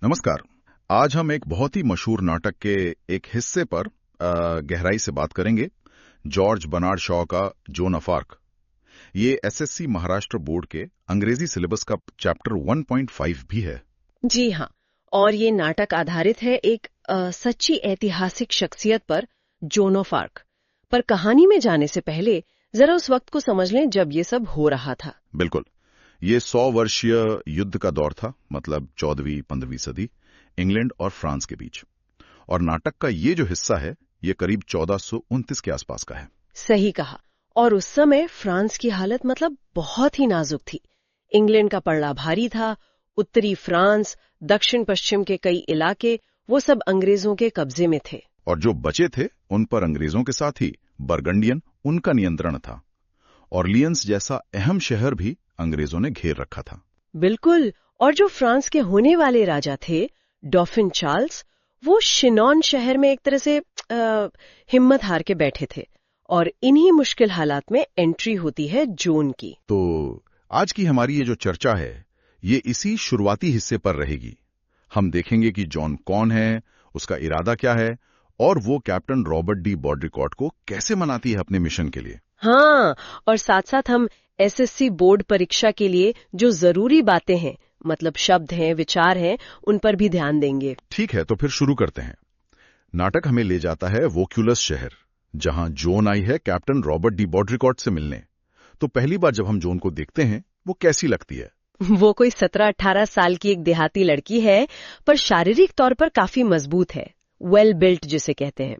नमस्कार। आज हम एक बहुत ही मशहूर नाटक के एक हिस्से पर गहराई से बात करेंगे। जॉर्ज बर्नार्ड शॉ का जोन ऑफ आर्क। ये एसएससी महाराष्ट्र बोर्ड के अंग्रेजी सिलेबस का चैप्टर 1.5 भी है। जी हाँ, और ये नाटक आधारित है एक सच्ची ऐतिहासिक शख्सियत पर, जोन ऑफ आर्क। पर कहानी में जाने से पहले जरा उस वक्त को समझ लें जब ये सब हो रहा था। बिल्कुल। ये 100 वर्षीय युद्ध का दौर था, मतलब 14वीं-15वीं सदी, इंग्लैंड और फ्रांस के बीच। और नाटक का ये जो हिस्सा है, ये करीब 1429 के आसपास का है। सही कहा। और उस समय फ्रांस की हालत मतलब बहुत ही नाजुक थी। इंग्लैंड का पलड़ा भारी था। उत्तरी फ्रांस, दक्षिण पश्चिम के कई इलाके, वो सब अंग्रेजों के कब्जे में थे। और जो बचे थे उन पर अंग्रेजों के साथ ही बर्गंडियन उनका नियंत्रण था। ऑरलियंस जैसा अहम शहर भी अंग्रेजों ने घेर रखा था। बिल्कुल। और जो फ्रांस के होने वाले राजा थे, डॉफिन चार्ल्स, वो शिनॉन शहर में एक तरह से हिम्मत हार के बैठे थे। और इन्हीं मुश्किल हालात में एंट्री होती है जोन की। तो आज की हमारी ये जो चर्चा है, ये इसी शुरुआती हिस्से पर रहेगी। हम देखेंगे कि जॉन कौन है, उसका इरादा क्या है, और वो कैप्टन रॉबर्ट डी बॉड्रिकॉट को कैसे मनाती है अपने मिशन के लिए। हाँ, और साथ साथ हम एसएससी बोर्ड परीक्षा के लिए जो जरूरी बातें हैं, मतलब शब्द हैं, विचार हैं, उन पर भी ध्यान देंगे। ठीक है, तो फिर शुरू करते हैं। नाटक हमें ले जाता है वोक्यूलस शहर, जहां जोन आई है कैप्टन रॉबर्ट डी बॉड्रिकॉट से मिलने। तो पहली बार जब हम जोन को देखते हैं, वो कैसी लगती है? वो कोई 17-18 साल की एक देहाती लड़की है, पर शारीरिक तौर पर काफी मजबूत है, वेल बिल्ट जिसे कहते हैं।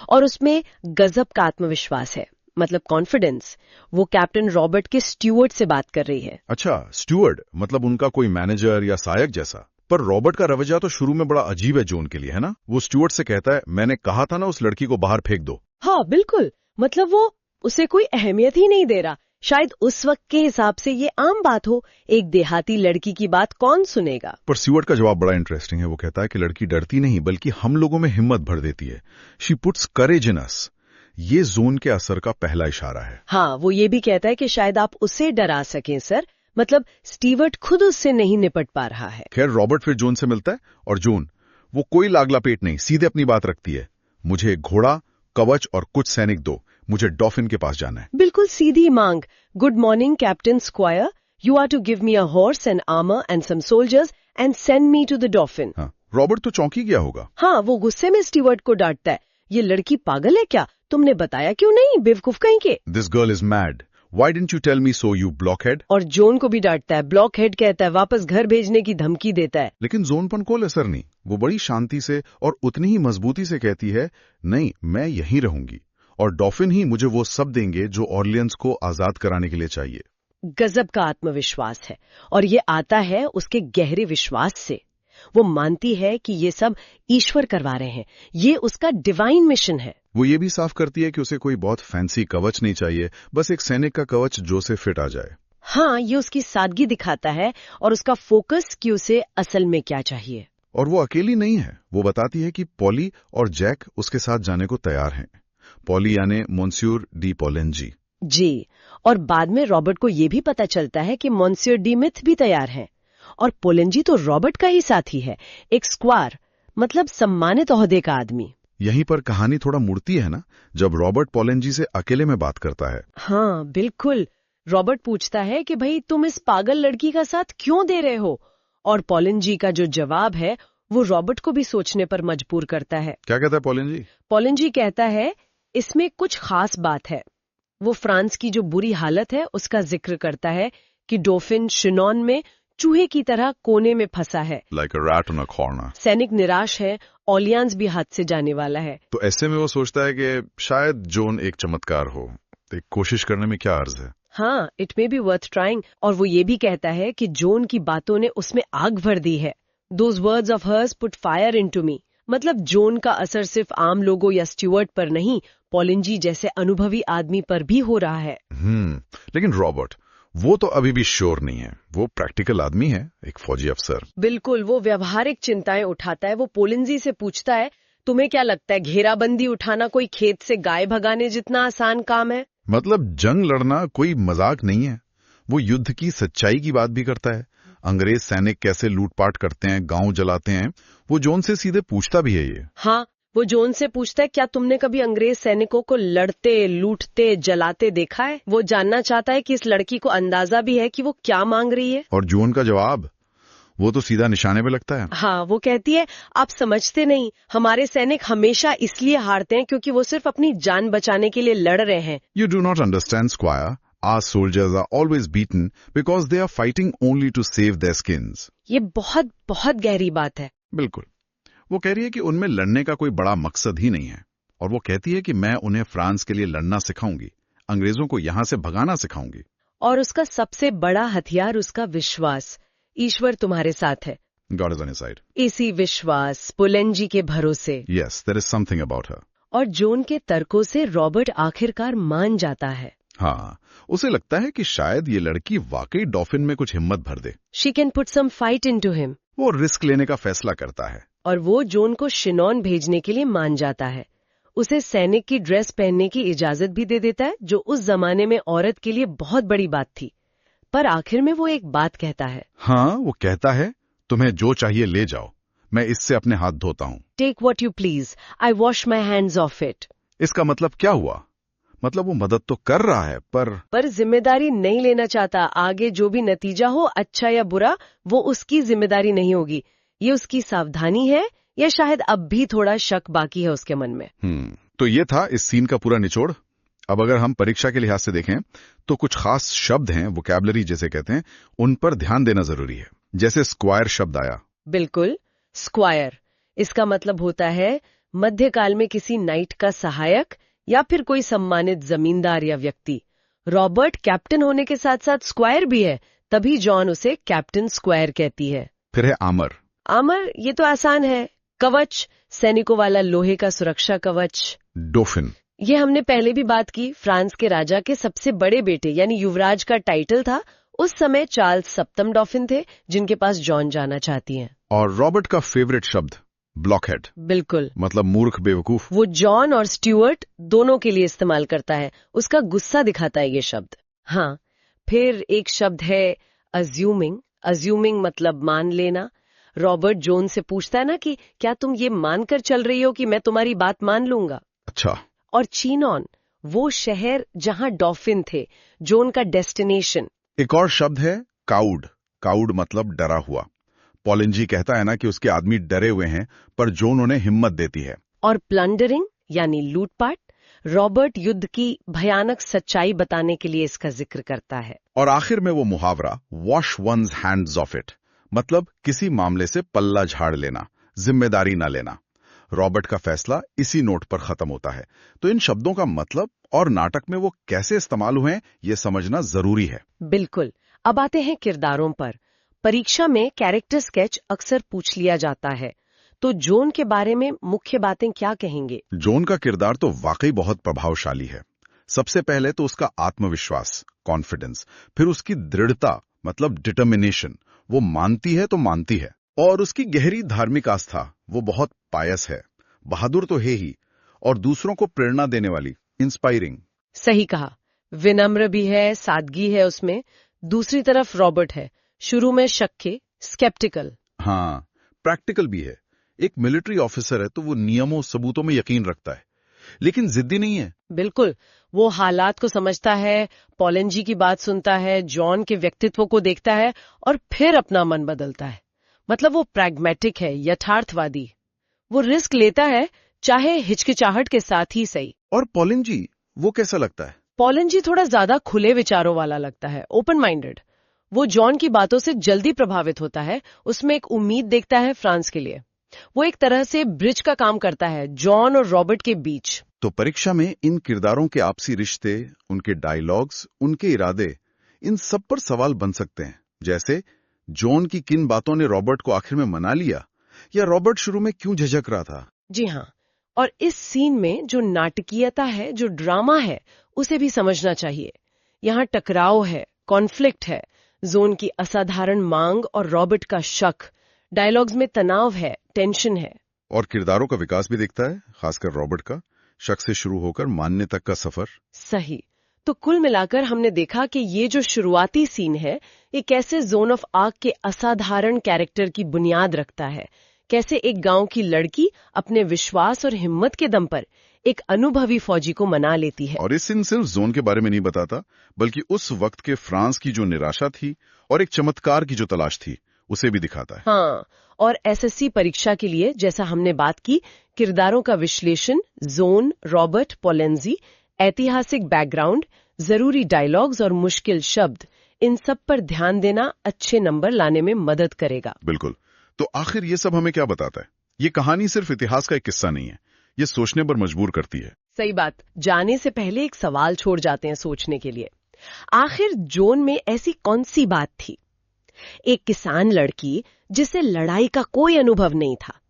और उसमें गजब का आत्मविश्वास है, मतलब कॉन्फिडेंस। वो कैप्टन रॉबर्ट के स्टीवर्ड से बात कर रही है। अच्छा, स्टूअर्ड मतलब उनका कोई मैनेजर या सहायक जैसा। पर रॉबर्ट का रवैया तो शुरू में बड़ा अजीब है जोन के लिए, है ना? वो स्टूअर्ड से कहता है, मैंने कहा था ना उस लड़की को बाहर फेंक दो। हाँ बिल्कुल, मतलब वो उसे कोई अहमियत ही नहीं दे रहा। शायद उस वक्त के हिसाब से ये आम बात हो, एक देहाती लड़की की बात कौन सुनेगा। पर स्टूअर्ड का जवाब बड़ा इंटरेस्टिंग है। वो कहता है कि लड़की डरती नहीं, बल्कि हम लोगों में हिम्मत भर देती है। शी पुट्स करेज इन अस। ये जोन के असर का पहला इशारा है। हाँ, वो ये भी कहता है कि शायद आप उसे डरा सकें सर, मतलब स्टीवर्ट खुद उससे नहीं निपट पा रहा है। खैर, रॉबर्ट फिर जोन से मिलता है, और जोन वो कोई लागला पेट नहीं, सीधे अपनी बात रखती है। मुझे एक घोड़ा, कवच और कुछ सैनिक दो, मुझे डॉफिन के पास जाना है। बिल्कुल सीधी मांग। Good morning Captain Squire, you are to give me a horse and armour and some soldiers and send me to the Dauphin. हाँ, रॉबर्ट तो चौंकी गया होगा। हाँ, वो गुस्से में स्टीवर्ट को डांटता है, ये लड़की पागल है क्या? तुमने बताया क्यों नहीं, बेवकूफ कहीं के। This girl is mad, why didn't you tell me so, you blockhead. और जोन को भी डांटता है, ब्लॉकहेड कहता है, वापस घर भेजने की धमकी देता है। लेकिन जोन पर कोई असर नहीं। वो बड़ी शांति से और उतनी ही मजबूती से कहती है, नहीं, मैं यहीं रहूंगी, और डॉफिन ही मुझे वो सब देंगे जो ऑरलियंस को आजाद कराने के लिए चाहिए। गजब का आत्मविश्वास है, और ये आता है उसके गहरे विश्वास से। वो मानती है कि ये सब ईश्वर करवा रहे हैं, ये उसका डिवाइन मिशन है। वो ये भी साफ करती है कि उसे कोई बहुत फैंसी कवच नहीं चाहिए, बस एक सैनिक का कवच जो से फिट आ जाए। हाँ, ये उसकी सादगी दिखाता है, और उसका फोकस कि उसे असल में क्या चाहिए। और वो अकेली नहीं है। वो बताती है कि पॉली और जैक उसके साथ जाने को तैयार हैं। पॉली यानी मोन्स्योर डी पोलेंजी जी। और बाद में रॉबर्ट को ये भी पता चलता है कि मोन्सियर डी मिथ भी तैयार हैं। और पोलेंजी तो रॉबर्ट का ही साथी है, एक स्क्वायर, मतलब सम्मानित ओहदे का आदमी। यहीं पर कहानी थोड़ा मुड़ती है ना, जब रॉबर्ट पोलेंजी से अकेले में बात करता है। हाँ बिल्कुल। रॉबर्ट पूछता है कि भाई तुम इस पागल लड़की का साथ क्यों दे रहे हो? और पोलेंजी का जो जवाब है वो रॉबर्ट को भी सोचने पर मजबूर करता है। क्या कहता है पोलेंजी? पोलेंजी कहता है, इसमें कुछ खास बात है। वो फ्रांस की जो बुरी हालत है उसका जिक्र करता है कि डॉफिन शिनॉन में चूहे की तरह कोने में फंसा है, like a rat on a corner. सैनिक निराश है, ऑलियांस भी हाथ से जाने वाला है। तो ऐसे में वो सोचता है कि शायद जोन एक चमत्कार हो, एक कोशिश करने में क्या अर्ज है। हाँ, it may be worth trying. और वो ये भी कहता है कि जोन की बातों ने उसमें आग भर दी है। Those words of hers put fire into me. मतलब जोन का असर सिर्फ आम लोगों या स्टीवर्ट पर नहीं, पोलेंजी जैसे अनुभवी आदमी पर भी हो रहा है। लेकिन रॉबर्ट वो तो अभी भी श्योर नहीं है। वो प्रैक्टिकल आदमी है, एक फौजी अफसर। बिल्कुल, वो व्यवहारिक चिंताएं उठाता है। वो पोलेंजी से पूछता है, तुम्हें क्या लगता है घेराबंदी उठाना कोई खेत से गाय भगाने जितना आसान काम है? मतलब जंग लड़ना कोई मजाक नहीं है। वो युद्ध की सच्चाई की बात भी करता है। अंग्रेज सैनिक कैसे लूटपाट करते हैं, गांव जलाते हैं, वो जॉन से सीधे पूछता भी है ये। हाँ, वो जॉन से पूछता है, क्या तुमने कभी अंग्रेज सैनिकों को लड़ते, लूटते, जलाते देखा है? वो जानना चाहता है कि इस लड़की को अंदाजा भी है कि वो क्या मांग रही है। और जॉन का जवाब, वो तो सीधा निशाने पे लगता है। हाँ, वो कहती है, आप समझते नहीं, हमारे सैनिक हमेशा इसलिए हारते हैं क्योंकि वो सिर्फ अपनी जान बचाने के लिए लड़ रहे हैं। You do not understand, Squire. Our soldiers are always beaten because they are fighting only to save their skins. ये बहुत बहुत गहरी बात है। बिल्कुल। वो कह रही है कि उनमें लड़ने का कोई बड़ा मकसद ही नहीं है, और वो कहती है कि मैं उन्हें फ्रांस के लिए लड़ना सिखाऊंगी, अंग्रेजों को यहां से भगाना सिखाऊंगी। और उसका सबसे बड़ा हथियार उसका विश्वास, ईश्वर तुम्हारे साथ है। God is on his side. इसी विश्वास, पोलेंजी के भरोसे Yes, there is something about her. और जॉन के तर्कों से रॉबर्ट आखिरकार मान जाता है। हाँ, उसे लगता है कि शायद ये लड़की वाकई डॉफिन में कुछ हिम्मत भर दे। She can put some fight into him. वो रिस्क लेने का फैसला करता है। और वो जॉन को शिनॉन भेजने के लिए मान जाता है। उसे सैनिक की ड्रेस पहनने की इजाजत भी दे देता है, जो उस जमाने में औरत के लिए बहुत बड़ी बात थी। पर आखिर में वो एक बात कहता है। हाँ, वो कहता है, तुम्हें जो चाहिए ले जाओ, मैं इससे अपने हाथ धोता हूँ। Take what you please, I wash my hands of it. इसका मतलब क्या हुआ? मतलब वो मदद तो कर रहा है, पर जिम्मेदारी नहीं लेना चाहता। आगे जो भी नतीजा हो, अच्छा या बुरा, वो उसकी जिम्मेदारी नहीं होगी। ये उसकी सावधानी है, या शायद अब भी थोड़ा शक बाकी है उसके मन में। तो ये था इस सीन का पूरा निचोड़। अब अगर हम परीक्षा के लिहाज से देखें तो कुछ खास शब्द हैं, वोकैबुलरी जिसे कहते हैं, उन पर ध्यान देना जरूरी है। जैसे स्क्वायर शब्द आया। बिल्कुल, स्क्वायर, इसका मतलब होता है मध्यकाल में किसी नाइट का सहायक या फिर कोई सम्मानित जमींदार या व्यक्ति। रॉबर्ट कैप्टन होने के साथ साथ स्क्वायर भी है, तभी जॉन उसे कैप्टन स्क्वायर कहती है। फिर है आमर। आमर, ये तो आसान है। कवच, सैनिकों वाला लोहे का सुरक्षा कवच। डोफिन, ये हमने पहले भी बात की। फ्रांस के राजा के सबसे बड़े बेटे यानी युवराज का टाइटल था। उस समय चार्ल्स सप्तम डॉफिन थे, जिनके पास जॉन जाना चाहती हैं। और रॉबर्ट का फेवरेट शब्द ब्लॉकहेड, बिल्कुल, मतलब मूर्ख, बेवकूफ। वो जॉन और स्टुअर्ट दोनों के लिए इस्तेमाल करता है। उसका गुस्सा दिखाता है ये शब्द। हाँ, फिर एक शब्द है अज्यूमिंग। अज्यूमिंग मतलब मान लेना। रॉबर्ट जॉन से पूछता है ना कि क्या तुम ये मानकर चल रही हो कि मैं तुम्हारी बात मान लूंगा। अच्छा। और चीनॉन, वो शहर जहां डॉफिन थे, जॉन का डेस्टिनेशन। एक और शब्द है काउड। काउड मतलब डरा हुआ। पोलेंजी कहता है ना कि उसके आदमी डरे हुए हैं, पर जॉन उन्हें हिम्मत देती है। और प्लंडरिंग यानी लूटपाट, रॉबर्ट युद्ध की भयानक सच्चाई बताने के लिए इसका जिक्र करता है। और आखिर में वो मुहावरा wash one's hands of it, मतलब किसी मामले से पल्ला झाड़ लेना, जिम्मेदारी न लेना। रॉबर्ट का फैसला इसी नोट पर खत्म होता है। तो इन शब्दों का मतलब और नाटक में वो कैसे इस्तेमाल हुए हैं, ये समझना जरूरी है। बिल्कुल। अब आते हैं किरदारों पर। परीक्षा में कैरेक्टर स्केच अक्सर पूछ लिया जाता है, तो जॉन के बारे में मुख्य बातें क्या कहेंगे? जॉन का किरदार तो वाकई बहुत प्रभावशाली है। सबसे पहले तो उसका आत्मविश्वास, कॉन्फिडेंस, फिर उसकी दृढ़ता मतलब डिटर्मिनेशन, वो मानती है तो मानती है। और उसकी गहरी धार्मिक आस्था, वो बहुत पायस है, बहादुर तो है ही, और दूसरों को प्रेरणा देने वाली, इंस्पायरिंग। सही कहा, विनम्र भी है, सादगी है उसमें। दूसरी तरफ रॉबर्ट है, शुरू में शक्के, स्केप्टिकल। हाँ, प्रैक्टिकल भी है। एक मिलिट्री ऑफिसर है तो वो नियमों सबूतों में यकीन रखता है, लेकिन जिद्दी नहीं है। बिल्कुल, वो हालात को समझता है, पोलेंजी की बात सुनता है, जॉन के व्यक्तित्व को देखता है और फिर अपना मन बदलता है। मतलब वो प्रैग्मेटिक है, यथार्थवादी। वो रिस्क लेता है, चाहे हिचकिचाहट के साथ ही सही। और पोलेंजी, वो कैसा लगता है? पोलेंजी थोड़ा ज्यादा खुले विचारों वाला लगता है, ओपन माइंडेड। वो जॉन की बातों से जल्दी प्रभावित होता है, उसमें एक उम्मीद देखता है फ्रांस के लिए। वो एक तरह से ब्रिज का काम करता है जॉन और रॉबर्ट के बीच। तो परीक्षा में इन किरदारों के आपसी रिश्ते, उनके डायलॉग्स, उनके इरादे, इन सब पर सवाल बन सकते हैं। जैसे जॉन की किन बातों ने रॉबर्ट को आखिर में मना लिया, या रॉबर्ट शुरू में क्यों झिझक रहा था। जी हाँ, और इस सीन में जो नाटकीयता है, जो ड्रामा है, उसे भी समझना चाहिए। यहाँ टकराव है, कॉन्फ्लिक्ट है, जॉन की असाधारण मांग और रॉबर्ट का शक, डायलॉग्स में तनाव है, टेंशन है। और किरदारों का विकास भी दिखता है, खासकर रॉबर्ट का, शक से शुरू होकर मानने तक का सफर। सही। तो कुल मिलाकर हमने देखा कि ये जो शुरुआती सीन है, ये कैसे जोन ऑफ आर्क के असाधारण कैरेक्टर की बुनियाद रखता है। कैसे एक गांव की लड़की अपने विश्वास और हिम्मत के दम पर एक अनुभवी फौजी को मना लेती है। और इस सीन सिर्फ जोन के बारे में नहीं बताता, बल्कि उस वक्त के फ्रांस की जो निराशा थी और एक चमत्कार की जो तलाश थी, उसे भी दिखाता है। हाँ, और एसएससी परीक्षा के लिए, जैसा हमने बात की, किरदारों का विश्लेषण, जोन, रॉबर्ट पोलेंजी, ऐतिहासिक बैकग्राउंड, जरूरी डायलॉग्स और मुश्किल शब्द, इन सब पर ध्यान देना अच्छे नंबर लाने में मदद करेगा। बिल्कुल। तो आखिर ये सब हमें क्या बताता है? ये कहानी सिर्फ इतिहास का एक किस्सा नहीं है, ये सोचने पर मजबूर करती है। सही बात। जाने से पहले एक सवाल छोड़ जाते हैं सोचने के लिए। आखिर जोन में ऐसी कौन सी बात थी? एक किसान लड़की जिसे लड़ाई का कोई अनुभव नहीं था,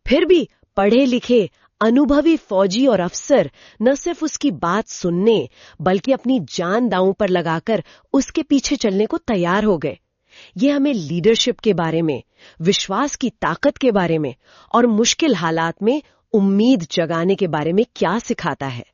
फिर भी पढ़े लिखे अनुभवी फौजी और अफसर न सिर्फ उसकी बात सुनने बल्कि अपनी जान दांव पर लगाकर उसके पीछे चलने को तैयार हो गए। ये हमें लीडरशिप के बारे में, विश्वास की ताकत के बारे में और मुश्किल हालात में उम्मीद जगाने के बारे में क्या सिखाता है?